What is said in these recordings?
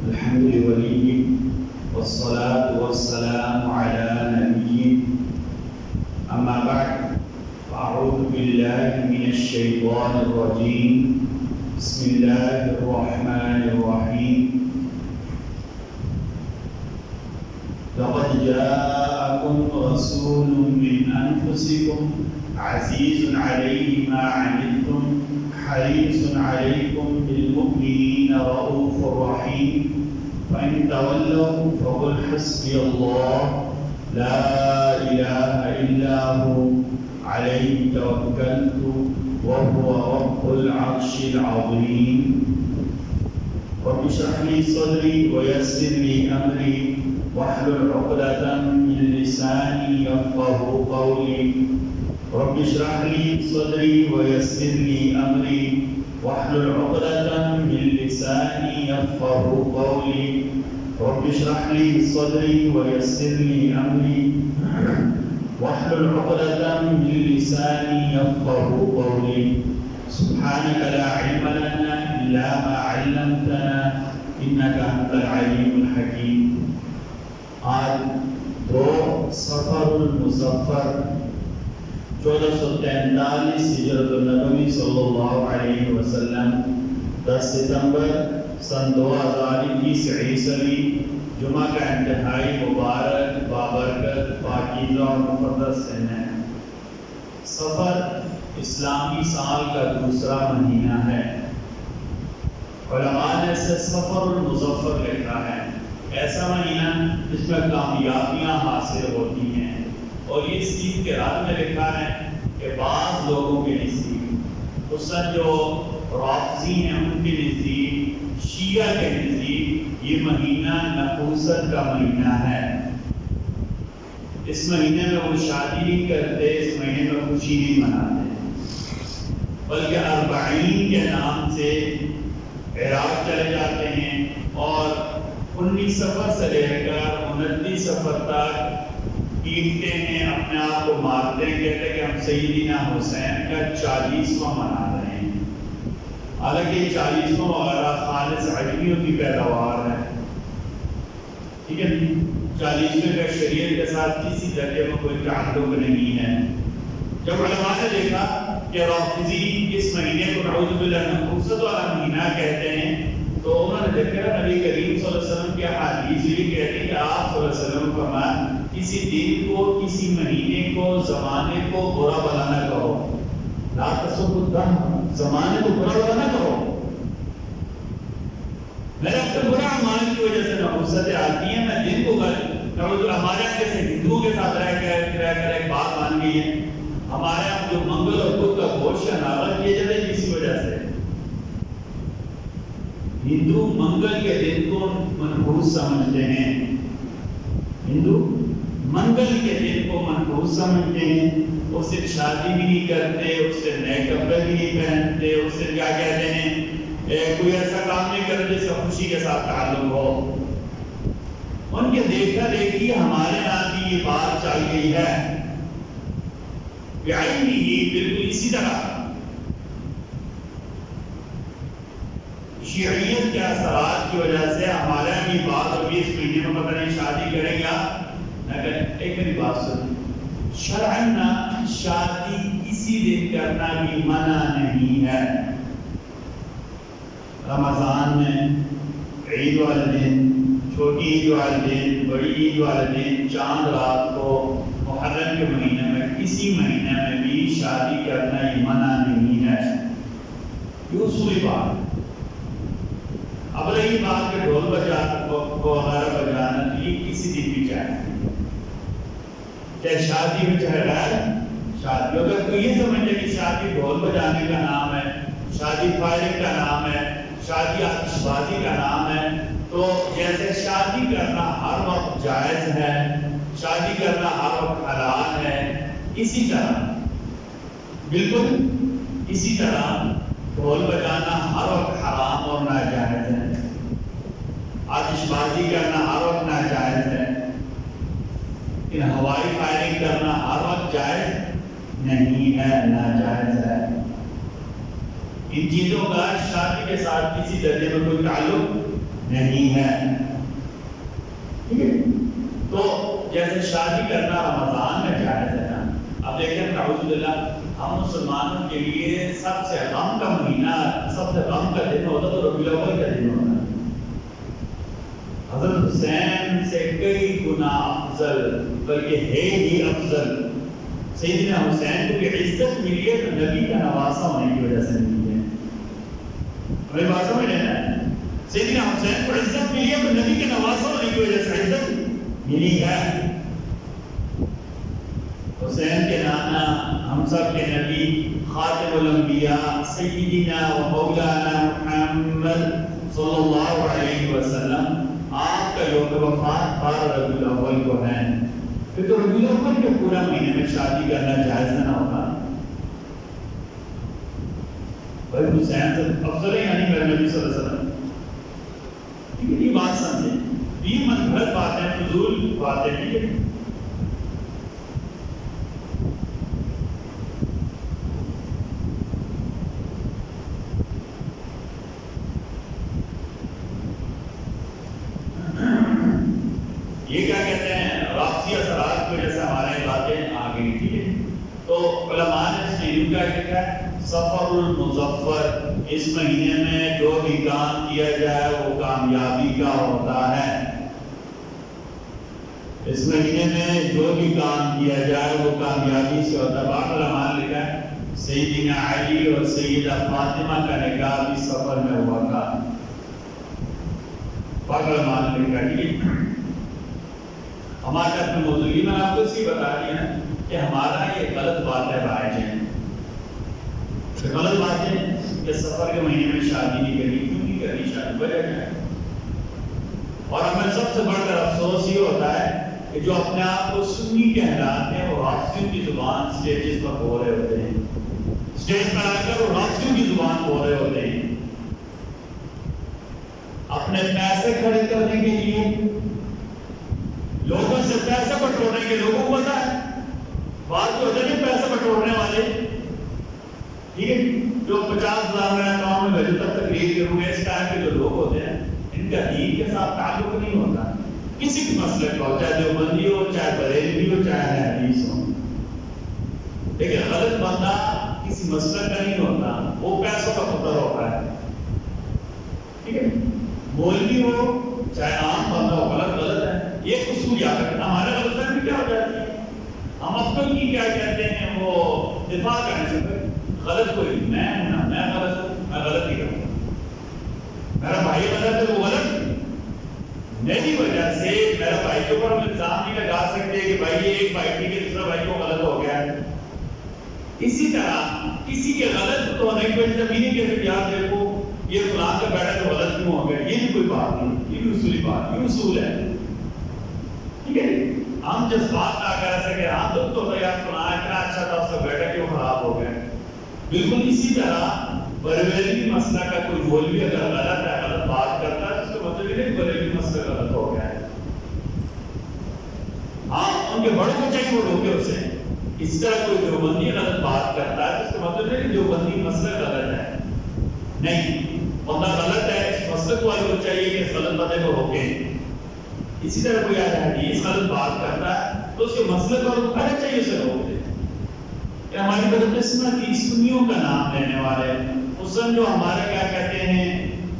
الحمد لله والصلاة والسلام على نبيه أما بعد فأعوذ بالله من الشيطان الرجيم بسم الله الرحمن الرحيم لقد جاءكم رسول من أنفسكم عزيز عليه ما عنتم حريص عليكم بالمؤمنين رؤوف رحيم فإن تولوا فقل حسبي الله لا إله إلا هو عليه توكلت وهو رب العرش العظيم رب اشرح لي صدري ويسر لي أمري واحلل عقدة من لساني يفقهوا قولي رب اشرح لي صدري ويسر لي أمري واحلل عقدة من لساني يفقهوا قولي رب اشرح لي صدري ويسر لي أمري واحلل عقدة من لساني يفقهوا قولي سبحانك لا علم لنا إلا ما علمتنا إنك أنت العليم الحكيم. آج 2 صفر المظفر 1443 ہجرت النبوی صلی اللہ علیہ وسلم 10 ستمبر سن 2021 عیسوی جمعہ کا انتہائی مبارک بابرکت پاکیزہ اور مقدس دن ہے. صفر اسلامی سال کا دوسرا مہینہ ہے. علماء نے اسے صفر المظفر لکھا ہے. ایسا مہینہ جس میں کامیابیاں حاصل ہوتی ہیں. اور یہ سید کے رات میں لکھا ہے کہ بعض لوگوں کے نزدیک خصوصاً جو رافضی ہیں ان کے نزدیک شیعہ کے نزدیک یہ مہینہ نحوست کا مہینہ ہے. اس مہینے میں وہ شادی نہیں کرتے, اس مہینے میں خوشی نہیں مناتے, بلکہ 40 کے نام سے عراق چلے جاتے ہیں اور 19 صفر سے لے کر 29 صفر تک پیٹتے ہیں, اپنے آپ کو مارتے ہیں, کہتے ہیں کہ ہم سیدنا حسین کا 40واں منا رہے ہیں. حالانکہ یہ 40واں وغیرہ خالص عجمیوں کی پیداوار ہے. ٹھیک ہے, 40ویں کا شریعت کے ساتھ کسی درجے میں کوئی تعلق نہیں ہے. جب علماء نے دیکھا کہ رافضی اس مہینے کو نعوذ باللہ نحوست والا مہینہ کہتے ہیں تو انہوں نے دیکھا نبی کریم صلی اللہ علیہ وسلم کی حدیث یہ کہتی ہے کہ آپ صلی اللہ علیہ وسلم فرمایا کسی دن کو, کسی مہینے کو, زمانے کو برا بھلا نہ کہو. لا تسبوا الدهر, زمانے کو برا بھلا نہ کہو. میرے اکثر برا اعمال کی وجہ سے نحوستیں آتی ہیں. میں دن کو ہمارے یہاں جیسے ہندوؤں کے ساتھ رہ کر ایک بات مان گئی ہے, ہمارے یہاں جو منگل اور بدھ کا گوشت ناغت کیے جاتے ہیں کسی وجہ سے. ہندو منگل کے دن کو منحوس سمجھتے ہیں, ہندو منگل کے دن کو منحوس سمجھتے ہیں. اس دن شادی بھی نہیں کرتے, اس دن نئے کپڑے بھی نہیں پہنتے, اس دن کیا کہتے ہیں کوئی ایسا کام نہیں کرتے جس کا خوشی کے ساتھ تعلق ہو. ان کے دیکھا دیکھی ہمارے یہاں بھی یہ بات چل گئی ہے. بالکل اسی طرح شیعیت کے اثرات کی وجہ سے ہمارے یہاں بھی بات ہوگی اس مہینے میں پتہ نہیں شادی کریں گا نہ کریں. ایک میری بات سنیں, شرعاً شادی کسی دن کرنا بھی منع نہیں ہے. رمضان میں, عید والے دن, چھوٹی عید والے دن, بڑی عید والے دن, چاند رات کو, محرم کے مہینے میں, کسی مہینے میں بھی شادی کرنا یہ منع نہیں ہے. یہ اصولی بات. اب رہی بات کہ ڈھول وغیرہ بجانا یہ کسی دن بھی چاہے شادی میں چاہے غیر شادی. اگر کوئی یہ سمجھے کہ شادی ڈھول بجانے کا نام ہے, شادی فائرنگ کا نام ہے, شادی آتش بازی کا نام ہے, تو جیسے شادی کرنا ہر وقت جائز ہے, شادی کرنا ہر وقت حلال ہے, اسی طرح بالکل اسی طرح ڈھول بجانا ہر وقت حرام اور ناجائز ہے. آتش بازی کرنا ہر وقت ناجائز ہے. کہ ہوائی فائرنگ کرنا ہر وقت جائز نہیں ہے، ناجائز ہے۔ ان چیزوں کا شادی کے ساتھ کسی درجے میں کوئی تعلق نہیں ہے، ٹھیک ہے؟ تو جیسے شادی کرنا رمضان میں جائز ہے نا، اب دیکھیں نعوذ باللہ ہم مسلمانوں کے لیے سب سے غم کا مہینہ، سب سے غم کا دن ہوتا تو ربیع الاول کا دن ہوتا ہے۔ حضرت حسین سے کئی گنا افضل، بلکہ ہے ہی افضل، سیدنا حسین کو کہ عزت ملی ہے تو نبی کا نواسا ہونے کی وجہ سے ملی ہے۔ ہمیں بات سمجھ رہے ہیں؟ سیدنا حسین کو عزت ملی ہے تو نبی کے نواسا ہونے کی وجہ سے عزت ملی ہے۔ حسین کے نانا ہم سب کے نبی خاتم الانبیاء سیدنا و مولانا محمد صلی اللہ علیہ وسلم، آپ کا یوم وفات 12 ربیع الاول کو ہے، پھر تو ربیع الاول کے پورا مہینے میں شادی کرنا جائز نہ ہوگا؟ بھائی حسین سے افضل ہے یعنی میرے نبی صلی اللہ علیہ وسلم، ٹھیک ہے؟ یہ بات سمجھیں، یہ منگھڑ باتیں، فضول باتیں، ٹھیک ہے؟ یہ کیا کہتے ہیں رافضی اثرات کی وجہ سے ہمارے باتیں آ گئی، ٹھیک ہے؟ تو علماء نے اس میں کیا کہا ہے سفر المظفر، اس مہینے میں جو بھی کام کیا جائے وہ کامیابی کا ہوتا ہے، اس مہینے میں جو بھی کام کیا جائے وہ کامیابی سے ہوتا ہے۔ بعض علماء نے لکھا ہے سیدنا علی اور سیدہ فاطمہ کا نکاح بھی سفر میں ہوا تھا، بعض علماء نے لکھا ہے۔ ہمارے اپنے موضوعی میں آپ کو اسی بتا دیا کہ ہمارا یہ غلط بات ہے رائج ہے، غلط بات ہے کہ سفر کے مہینے میں شادی نہیں کرنی، کیوں نہیں کرنی شادی، وجہ کیا ہے؟ اور ہمیں سب سے بڑھ کر افسوس یہ ہوتا ہے کہ جو اپنے آپ کو سنی کہلاتے ہیں وہ رافضیوں کی زبان اسٹیجز پر بول رہے ہوتے ہیں، اسٹیج پر آ کر وہ رافضیوں کی زبان بول رہے ہوتے ہیں، اپنے پیسے کھڑے کرنے کے لیے، لوگوں سے پیسے بٹورنے کے، لوگوں کو پتا ہے بات تو ہوتے ہیں پیسے بٹورنے والے، ٹھیک ہے؟ جو 50,000 میں اکاؤنٹ میں بھیجو تب تقریر کروں گے، اس ٹائم کے جو لوگ ہوتے ہیں ان کا دین کے ساتھ تعلق نہیں ہوتا، کسی بھی مسئلے کا ہو، چاہے دیوبندی ہو، چاہے بریلوی ہو، چاہے حدیث ہو، لیکن غلط بندہ کسی مسئلے کا نہیں ہوتا، وہ پیسوں کا پتر ہوتا ہے، ٹھیک ہے؟ مولوی ہو چاہے عام بندہ ہو، غلط غلط ہے، یہ اصول یاد رکھنا۔ ہمارے غلط فہمی کیا ہو جاتی ہے، ہم اپنے کی کیا کہتے ہیں وہ دفاع کرنے سے غلط کوئی میں ہوں نا، میں غلط ہوں، میں غلط ہی کروں گا، میرا بھائی غلط ہے وہ غلط، میری وجہ سے میرا بھائی کے اوپر ہم الزام نہیں لگا سکتے کہ بھائی یہ ایک بھائی ٹھیک ہے دوسرا بھائی کو غلط ہو گیا ہے۔ اسی طرح کسی کے غلط تو ہونے کی وجہ سے بھی نہیں کہتے کہ آپ دیکھو یہ فلاں کا بیٹا تو غلط کیوں ہو گیا، یہ بھی کوئی بات نہیں، یہ بھی اصولی بات، یہ اصول ہے، ٹھیک ہے؟ ہم جذبات نہ کر سکے، ہاں دکھ تو ہوتا ہے یار فلاں اتنا اچھا تھا اس کا بیٹا کیوں خراب ہو گیا، بالکل اسی طرح بریلوی مسئلہ کا کوئی مولوی اگر غلط ہے، غلط بات کرتا ہے، اس کا مطلب یہ نہیں بریلوی مسئلہ غلط ہو گیا ہے، ہاں ان کے بڑوں کو چاہیے وہ روکے اسے، اسی طرح کوئی دیوبندی غلط بات کرتا ہے، اس کا مطلب نہیں دیوبندی مسئلہ غلط ہے، نہیں، بندہ غلط ہے، اس مسلک والے کو چاہیے کہ اس غلط بندے کو روکیں۔ اسی طرح کوئی حدیث غلط بات کرتا ہے تو اس کے مسلک والے کو پہلے چاہیے اسے روک دے۔ کہ ہماری بدقسمتی سنیوں کا نام لینے والے حسن جو ہمارے کیا کہتے ہیں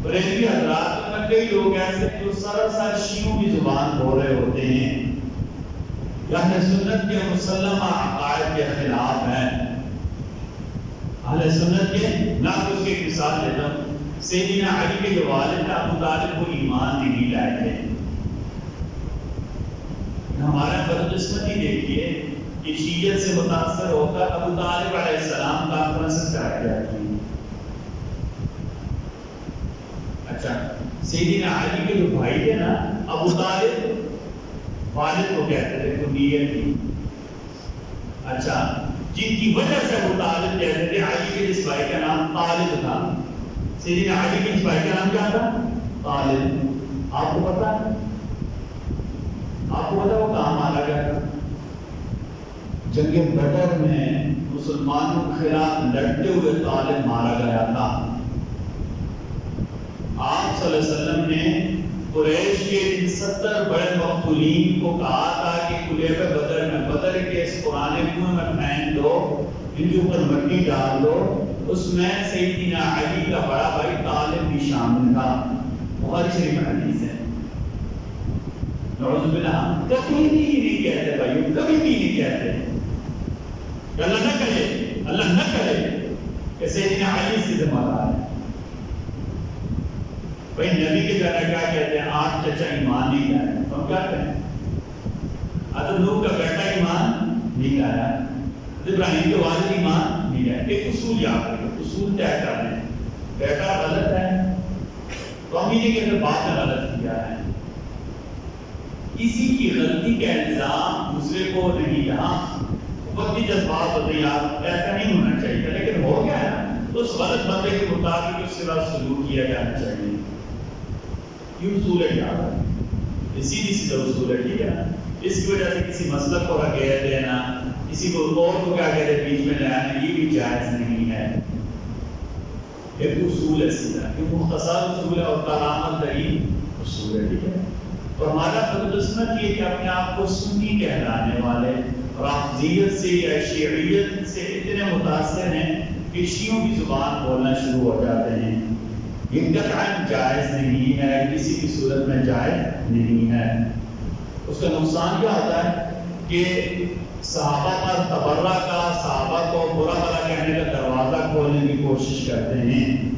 بریلوی حضرات میں کئی لوگ ایسے جو سراسر شیعوں کی زبان بول رہے ہوتے ہیں، اہل سنت کے مسلمہ عقائد کے خلاف ہیں، اہل سنت کے نہ اس کی ایک مثال دیتا ہوں، سیدنا علی کے جو والد ابو طالب کو ایمان نہیں لائے تھے، ہمارا بدقسمتی دیکھیے کہ شیعت سے متاثر ہو کر ابو طالب علیہ السلام کانفرنس کرائی جاتی ہیں۔ اچھا سیدنا علی کے جو بھائی تھے نا ابو طالب والد کو کہتے تھے کنیت تھی، اچھا جن کی وجہ سے ابو طالب کہتے تھے، علی کے جس بھائی کا نام طالب تھا، سیدنا علی کے جس بھائی کا نام کیا تھا؟ طالب۔ آپ کو پتا ہے وہ کہاں مانا گیا تھا؟ جنگ بدر میں مسلمانوں کے خلاف لڑتے ہوئے طالب مارا گیا تھا۔ آپ صلی اللہ علیہ وسلم نے قریش کے ان 70 بڑے مقتولین کو کہا تھا کہ کلیب بدر کے اس پرانے کنویں میں پھینک دو، ان کے اوپر مٹی ڈال دو۔ اس میں سیدنا علی کا بڑا بھائی طالب بھی شامل تھا۔ بخاری شریف میں حدیث ہے۔ نعوذ باللہ، کبھی بھی نہیں کہتے بھائی، کبھی بھی نہیں کہتے کہ اللہ نہ کرے، اللہ نہ کرے کہ سیدنا علی سے ذمہ دار ہے۔ بھائی نبی کے جانا کیا کہتے ہیں؟ آپ چچا ایمان نہیں لایا، تو ہم کیا کہیں؟ حضرت نوح کا بیٹا ایمان نہیں لایا، حضرت ابراہیم کے والد ایمان نہیں لایا۔ ایک اصول یاد رکھو، اصول طے کر لیں۔ بیٹا غلط ہے تو ہم یہ کہتے باپ نے غلط کیا ہے۔ کسی کی غلطی کا الزام دوسرے کو نہیں، یہاں وقتی جذبات ہوتے ہیں یار ایسا نہیں ہونا چاہیے، لیکن ہو گیا ہے نا، تو اس غلط بندے کے مطابق اس کے بعد سلوک کیا جانا چاہیے۔ یہ اصول ہے، یاد ہے، سیدھی سیدھا اصول ہے، ٹھیک ہے نا۔ اس کی وجہ سے کسی مسلک کو گھیر دینا، کسی کو اور کو کیا کہتے ہیں بیچ میں لانا، یہ بھی جائز نہیں ہے۔ ایک اصول ہے سیدھا، یہ مختصر اصول ہے اور کارآمد ترین اصول ہے، ٹھیک ہے۔ تو ہمارا بدقسمت یہ کہ اپنے آپ کو سنی کہلانے والے رافضیت سے یا شیعیت سے اتنے متاثر ہیں کہ شیعوں کی زبان بولنا شروع ہو جاتے ہیں۔ یہ قطعاً جائز نہیں ہے، کسی بھی صورت میں جائز نہیں ہے۔ اس کا نقصان کیا ہوتا ہے کہ صحابہ پر تبرہ کا، صحابہ کو برا بھلا کہنے کا دروازہ کھولنے کی کوشش کرتے ہیں۔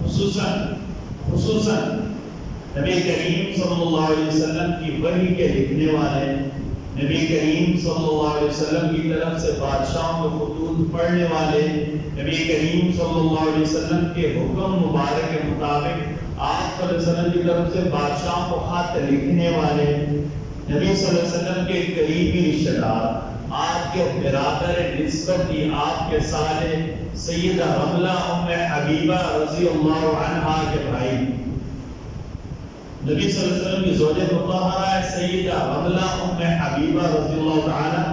خصوصاً نبی کریم صلی اللہ علیہ وسلم کی وحی کے لکھنے والے، نبی کریم صلی اللہ علیہ وسلم کی طرف سے بادشاہوں کو خطوط پڑھنے والے، نبی کریم صلی اللہ علیہ وسلم کے حکم مبارک کے مطابق آپ صلی اللہ علیہ وسلم کی طرف سے بادشاہوں کو خط لکھنے والے، نبی صلی اللہ علیہ وسلم کے قریبی رشتہ دار، آپ کے برادر نسبتی، آپ کے سالے سیدہ رملہ ام حبیبہ رضی اللہ عنہا کے بھائی، نبی صلی اللہ علیہ وسلم کی زوج مطہرہ ہے سیدہ رملہ ام حبیبہ رضی اللہ تعالی،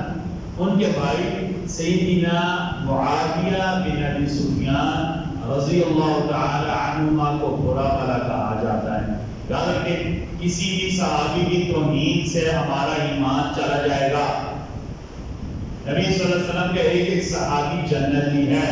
ان کے بھائی سیدنا معاویہ بن ابی سفیان رضی اللہ تعالی عنہما کو برا بھلا کہا جاتا ہے۔ یاد رکھیں، کسی بھی صحابی کی توہین سے ہمارا ایمان چلا جائے گا۔ نبی صلی اللہ علیہ وسلم کے ایک ایک صحابی جنتی ہے،